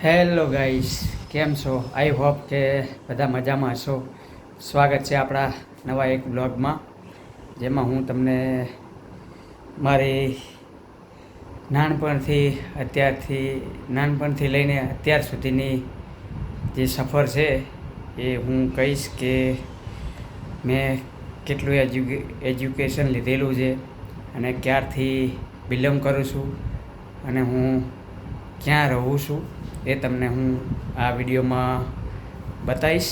Hello guys, કેમ છો? I hope કે બધા મજામાં હશો. સ્વાગત છે આપણા નવા એક બ્લોગમાં, જેમાં હું તમને મારી નાનપણથી લઈને અત્યાર સુધીની જે સફર છે એ હું કહીશ કે મેં કેટલું એજ્યુકેશન લીધેલું છે અને ક્યારથી બિલોંગ કરું છું અને હું ક્યાં રહું છું એ તમને હું આ વિડીયોમાં બતાવીશ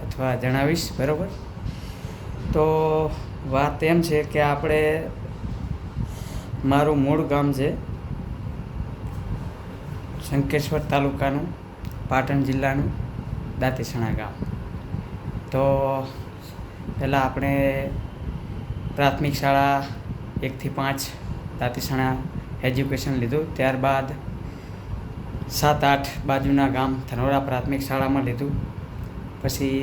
અથવા જણાવીશ. બરાબર, તો વાત એમ છે કે મારું મૂળ ગામ છે શંખેશ્વર તાલુકાનું, પાટણ જિલ્લાનું દાંતીસણા ગામ. તો પહેલાં આપણે પ્રાથમિક શાળા 1 થી 5 દાંતીસણા એજ્યુકેશન લીધું. ત્યારબાદ 7-8 બાજુના ગામ ધનોરા પ્રાથમિક શાળામાં લીધું. પછી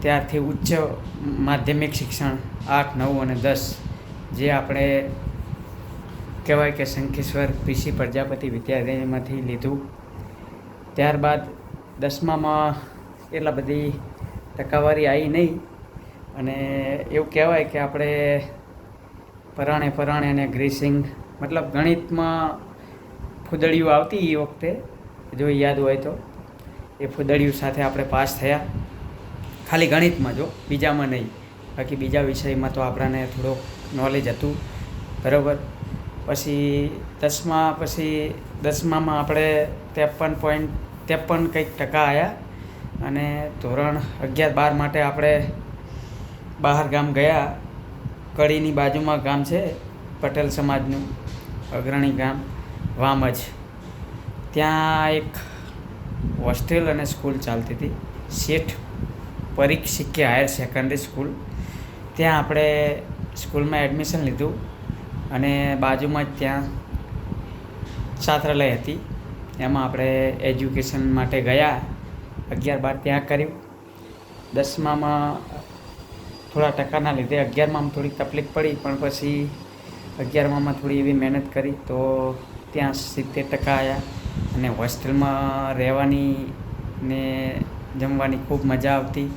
ત્યારથી ઉચ્ચ માધ્યમિક શિક્ષણ 8, 9 અને 10 જે આપણે કહેવાય કે શંખેશ્વર પીસી પ્રજાપતિ વિદ્યાલયમાંથી લીધું. ત્યારબાદ 10મામાં એટલા બધી ટકાવારી આવી નહીં અને એવું કહેવાય કે આપણે પરાણે અને ગ્રેસિંગ મતલબ ગણિતમાં ફૂદડિયું આવતી એ વખતે, જો યાદ હોય તો એ ફૂદડિયું સાથે આપણે પાસ થયા. ખાલી ગણિતમાં, જો બીજામાં નહીં. બાકી બીજા વિષયમાં તો આપણને થોડોક નોલેજ હતું. બરાબર. પછી 10મામાં આપણે 53 કંઈક ટકા આવ્યા અને ધોરણ 11-12 માટે આપણે બહાર ગામ ગયા. કડીની બાજુમાં ગામ છે, પટેલ સમાજનું અગ્રણી ગામ વામજ. ત્યાં એક હોસ્ટેલ અને સ્કૂલ ચાલતી હતી, શેઠ પરીક્ષિત હાયર સેકન્ડરી સ્કૂલ. ત્યાં આપણે સ્કૂલમાં એડમિશન લીધું અને બાજુમાં જ ત્યાં છાત્રાલય હતી, એમાં આપણે એજ્યુકેશન માટે ગયા. 11-12 ત્યાં કર્યું. 10મામાં થોડા ટકાના લીધે 11મામાં થોડી તકલીફ પડી, પણ પછી 11મામાં થોડી એવી મહેનત કરી તો ત્યાં 70 ટકા આવ્યા અને હોસ્ટેલમાં રહેવાની ને જમવાની ખૂબ મજા આવતી.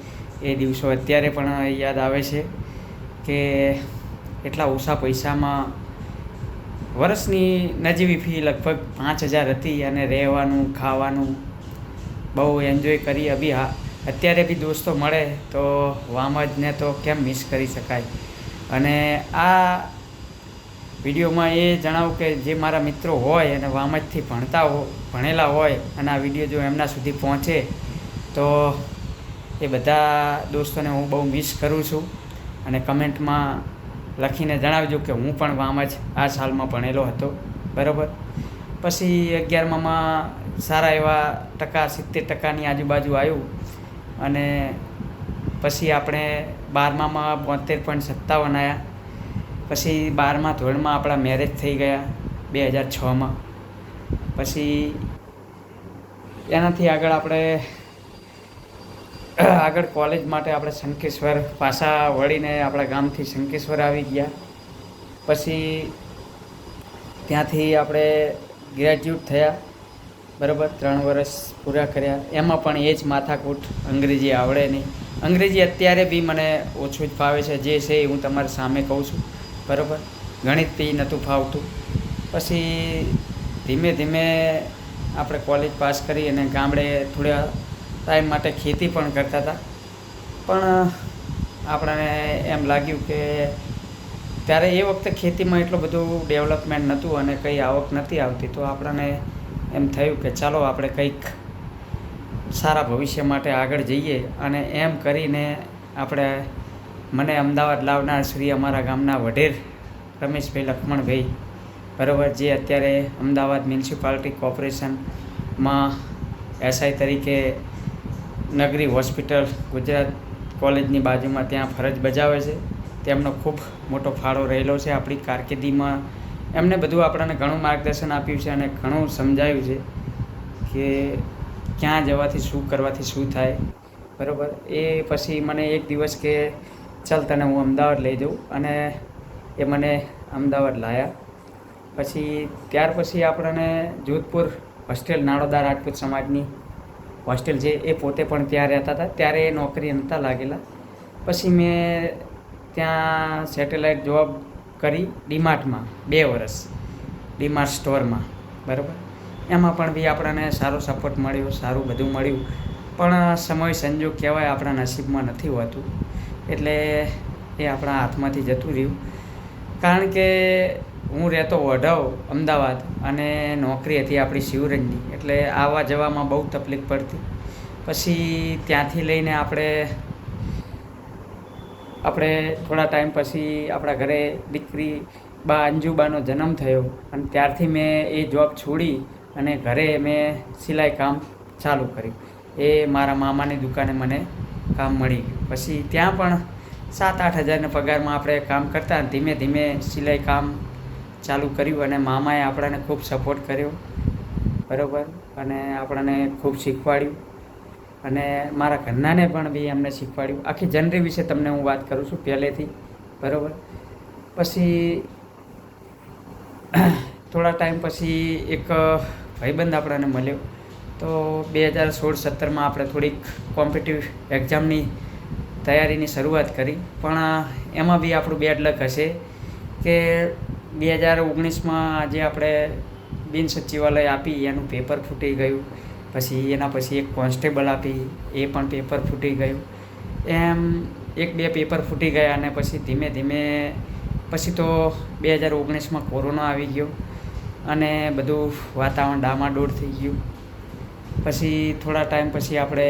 એ દિવસો અત્યારે પણ યાદ આવે છે કે એટલા ઓછા પૈસામાં વર્ષની નજીવી ફી લગભગ 5,000 હતી અને રહેવાનું ખાવાનું બહુ એન્જોય કરી. અત્યારે બી દોસ્તો મળે તો વામજને તો કેમ મિસ કરી શકાય. અને આ વિડીયોમાં એ જણાવું કે જે મારા મિત્રો હોય અને વામજથી ભણેલા હોય અને આ વિડીયો જો એમના સુધી પહોંચે તો એ બધા દોસ્તોને હું બહુ મિસ કરું છું. અને કમેન્ટમાં લખીને જણાવજો કે હું પણ વામજ આ સાલમાં ભણેલો હતો. બરાબર. પછી 11મામાં સારા એવા ટકા 70 ટકાની આજુબાજુ આવ્યું અને પછી આપણે 12મામાં 72.57 આવ્યા. પછી 12મા ધોરણમાં આપણા મેરેજ થઈ ગયા 2006માં. પછી એનાથી આગળ કોલેજ માટે આપણે શંખેશ્વર પાછા વળીને આપણા ગામથી શંખેશ્વર આવી ગયા. પછી ત્યાંથી આપણે ગ્રેજ્યુએટ થયા. બરાબર. 3 વર્ષ પૂરા કર્યા. એમાં પણ એ જ માથાકૂટ, અંગ્રેજી આવડે નહીં. અંગ્રેજી અત્યારે બી મને ઓછું જ ફાવે છે, જે છે એ હું તમારી સામે કહું છું. બરાબર. ગણિત બી નહોતું ફાવતું. પછી ધીમે ધીમે આપણે કોલેજ પાસ કરી અને ગામડે થોડા ટાઈમ માટે ખેતી પણ કરતા હતા. પણ આપણને એમ લાગ્યું કે ત્યારે એ વખતે ખેતીમાં એટલું બધું ડેવલપમેન્ટ નહોતું અને કંઈ આવક નથી આવતી, તો આપણને એમ થયું કે ચાલો આપણે કંઈક સારા ભવિષ્ય માટે આગળ જઈએ. અને એમ કરીને મને અમદાવાદ લાવનાર શ્રી અમારા ગામના વઢેર રમેશભાઈ લક્ષ્મણભાઈ, બરાબર, જે અત્યારે અમદાવાદ મ્યુનિસિપાલિટી કોર્પોરેશનમાં એસઆઈ તરીકે નગરી હોસ્પિટલ ગુજરાત કોલેજની બાજુમાં ત્યાં ફરજ બજાવે છે. તેમનો ખૂબ મોટો ફાળો રહેલો છે આપણી કારકિર્દીમાં. એમને બધું આપણને ઘણું માર્ગદર્શન આપ્યું છે અને ઘણું સમજાવ્યું છે કે ક્યાં જવાથી શું કરવાથી શું થાય. બરાબર. એ પછી મને એક દિવસ કે ચાલ તને હું અમદાવાદ લઈ જાઉં, અને એ મને અમદાવાદ લાવ્યા. ત્યાર પછી આપણને જોધપુર હોસ્ટેલ નાળોદા રાજપૂત સમાજની હોસ્ટેલ છે એ પોતે પણ ત્યાં રહેતા હતા. ત્યારે એ નોકરી નહોતા લાગેલા. પછી મેં ત્યાં સેટેલાઇટ જોબ કરી ડીમાર્ટમાં 2 વર્ષ, ડીમાર્ટ સ્ટોરમાં, બરાબર. એમાં પણ બી આપણને સારો સપોર્ટ મળ્યો, સારું બધું મળ્યું. પણ સમય સંજોગ કહેવાય આપણા નસીબમાં નથી હોતું, એટલે એ આપણા હાથમાંથી જતું રહ્યું. કારણ કે હું રહેતો વઢવ અમદાવાદ અને નોકરી હતી આપણી શિવરંજની, એટલે આવવા જવામાં બહુ તકલીફ પડતી. પછી ત્યાંથી લઈને આપણે થોડા ટાઈમ પછી આપણા ઘરે દીકરી બા અંજુબાનો જન્મ થયો અને ત્યારથી મેં એ જોબ છોડી અને ઘરે મેં સિલાઈ કામ ચાલુ કર્યું. એ મારા મામાની દુકાને મને કામ મળી ગયું. પછી ત્યાં પણ 7-8 હજારના પગારમાં આપણે કામ કરતા. ધીમે ધીમે સિલાઈ કામ ચાલુ કર્યું અને મામાએ આપણને ખૂબ સપોર્ટ કર્યો, બરાબર. અને આપણને ખૂબ શીખવાડ્યું અને મારા ઘરનાને પણ બી એમને શીખવાડ્યું. આખી જનરી વિશે તમને હું વાત કરું છું પહેલેથી, બરાબર. પછી થોડા ટાઈમ પછી એક ભાઈબંધ આપણને મળ્યો. તો 2016-17માં આપણે થોડીક કોમ્પિટિટિવ એક્ઝામની તૈયારીની શરૂઆત કરી. પણ એમાં બી આપણું બેડ લક હશે કે 2019માં જે આપણે બિન સચિવાલય આપી એનું પેપર ફૂટી ગયું. પછી એના પછી એક કોન્સ્ટેબલ આપી, એ પણ પેપર ફૂટી ગયું. એમ 1-2 પેપર ફૂટી ગયા અને પછી ધીમે ધીમે પછી તો 2019માં કોરોના આવી ગયો અને બધું વાતાવરણ ડામાડોળ થઈ ગયું. પછી થોડા ટાઈમ પછી આપણે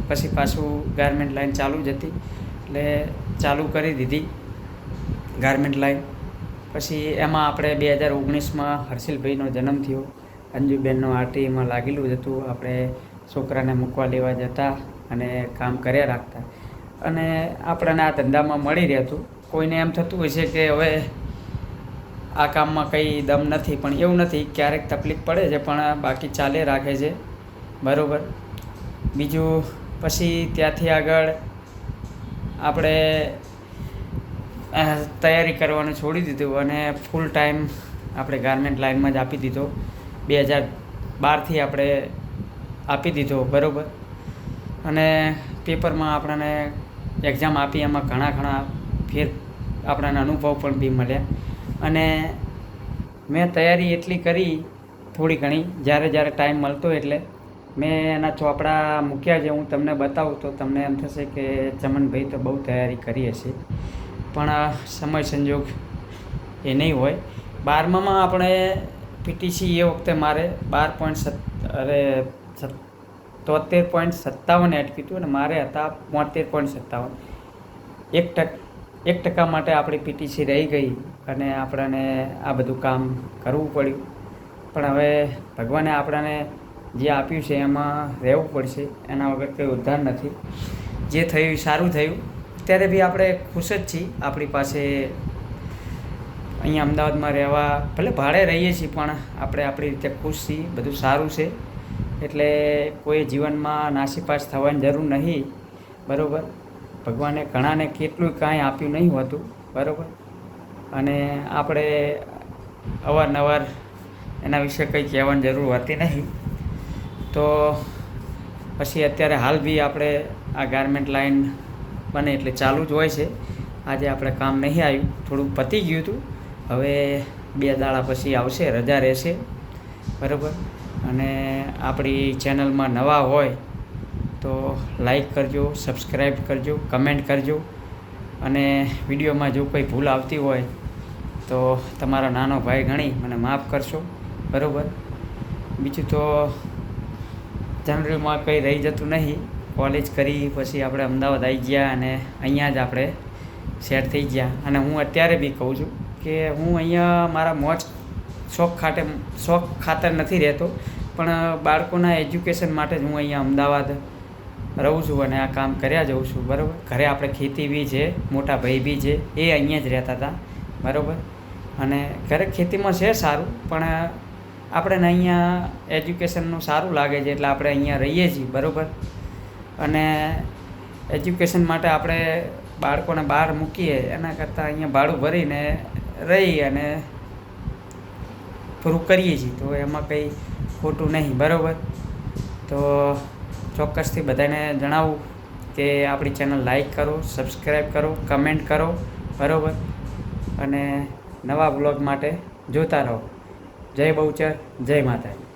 પછી પાછું ગારમેન્ટ લાઈન ચાલુ જ હતી, એટલે ચાલુ કરી દીધી ગારમેન્ટ લાઈન. પછી એમાં આપણે 2019માં હર્ષિલભાઈનો જન્મ થયો. અંજુબેનનો આરટીમાં લાગેલું જ હતું. આપણે છોકરાને મૂકવા લેવા જતા અને કામ કર્યા રાખતા અને આપણને આ ધંધામાં મળી રહેતું. કોઈને એમ થતું હશે કે હવે આ કામમાં કંઈ દમ નથી, પણ એવું નથી. ક્યારેક તકલીફ પડે છે પણ બાકી ચાલે રાખે છે, બરાબર. બીજું પછી ત્યાંથી આગળ આપણે તૈયારી કરવાનું છોડી દીધું અને ફૂલ ટાઈમ આપણે ગારમેન્ટ લાઈનમાં જ આપી દીધો. 2012થી આપણે આપી દીધો, બરાબર. અને પેપરમાં આપણને એક્ઝામ આપી એમાં ઘણા આપણને અનુભવ પણ બી મળ્યા. અને મેં તૈયારી એટલી કરી થોડી ઘણી, જ્યારે ટાઈમ મળતો એટલે મેં એના ચોપડા મૂક્યા છે. હું તમને બતાવું તો તમને એમ થશે કે ચમનભાઈ તો બહુ તૈયારી કરી હશે, પણ સમય સંજોગ એ નહીં હોય. 12મામાં આપણે પીટીસી એ વખતે મારે 73.57 એટક્યું હતું અને મારે હતા 75.57. 1% માટે આપણી પીટીસી રહી ગઈ અને આપણને આ બધું કામ કરવું પડ્યું. પણ હવે ભગવાને આપણને જે આપ્યું છે એમાં રહેવું પડશે, એના વગર કંઈ ઉદ્ધાર નથી. જે થયું સારું થયું. અત્યારે બી આપણે ખુશ જ છીએ. આપણી પાસે અહીંયા અમદાવાદમાં રહેવા ભલે ભાડે રહીએ છીએ પણ આપણે આપણી રીતે ખુશ છીએ, બધું સારું છે. એટલે કોઈ જીવનમાં નાસીપાસ થવાની જરૂર નહીં, બરાબર. ભગવાને ઘણાને કેટલું કાંઈ આપ્યું નહીં હોતું, બરાબર. અને આપણે અવારનવાર એના વિશે કંઈ કહેવાની જરૂર હોતી નહીં. તો પછી અત્યારે હાલ બી આપણે આ ગારમેન્ટ લાઈન બને એટલે ચાલુ જ હોય છે. આજે આપણે કામ નહીં આવ્યું, થોડું પતી ગયું હતું. હવે 2 દાડા પછી આવશે, રજા રહેશે, બરાબર. અને આપણી ચેનલમાં નવા હોય તો લાઈક કરજો, સબસ્ક્રાઈબ કરજો, કમેન્ટ કરજો અને વિડીયોમાં જો કોઈ ભૂલ આવતી હોય તો તમારા નાનો ભાઈ ગણી મને માફ કરશો, બરાબર. બીજું તો જનરલમાં કંઈ રહી જતું નહીં. કોલેજ કરી પછી આપણે અમદાવાદ આવી ગયા અને અહીંયા જ આપણે સેટ થઈ ગયા. અને હું અત્યારે બી કહું છું કે હું અહીંયા મારા શોખ ખાતર નથી રહેતો, પણ બાળકોના એજ્યુકેશન માટે જ હું અહીંયા અમદાવાદ રહું છું અને આ કામ કર્યા જાઉં છું, બરાબર. ઘરે આપણે ખેતી બી છે, મોટા ભાઈ બી છે, એ અહીંયા જ રહેતા હતા, બરાબર. અને ઘરે ખેતીમાં છે સારું, પણ આપણને અહીંયા એજ્યુકેશનનું સારું લાગે છે એટલે આપણે અહીંયા રહીએ છીએ, બરાબર. અને એજ્યુકેશન માટે આપણે બાળકોને બહાર મૂકીએ એના કરતાં અહીંયા ભાડું ભરીને રહી અને પૂરું કરીએ છીએ. તો એમાં કંઈ ખોટું નહીં, બરાબર. તો ચોક્કસથી બધાને જણાવું કે આપણી ચેનલ લાઈક કરો, સબસ્ક્રાઈબ કરો, કમેન્ટ કરો, બરાબર. અને નવા બ્લોગ માટે જોતા રહો. જય બહુચર, જય માતાજી.